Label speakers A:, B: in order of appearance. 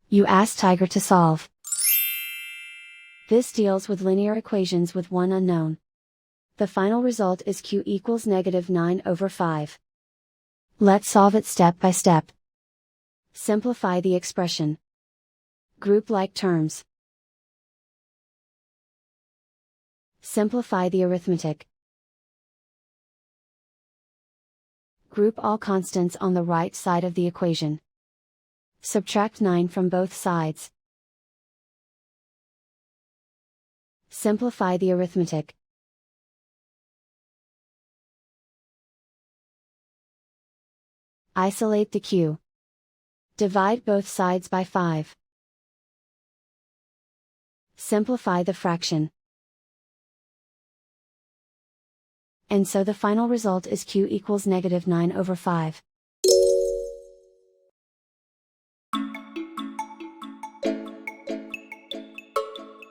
A: You ask Tiger to solve. This deals with linear equations with one unknown. The final result is q equals -9/5. Let's solve it step by step. Simplify the expression. Group like terms. Simplify the arithmetic. Group all constants on the right side of the equation. Subtract 9 from both sides. Simplify the arithmetic. Isolate the q. Divide both sides by 5. Simplify the fraction. And so the final result is q equals -9/5.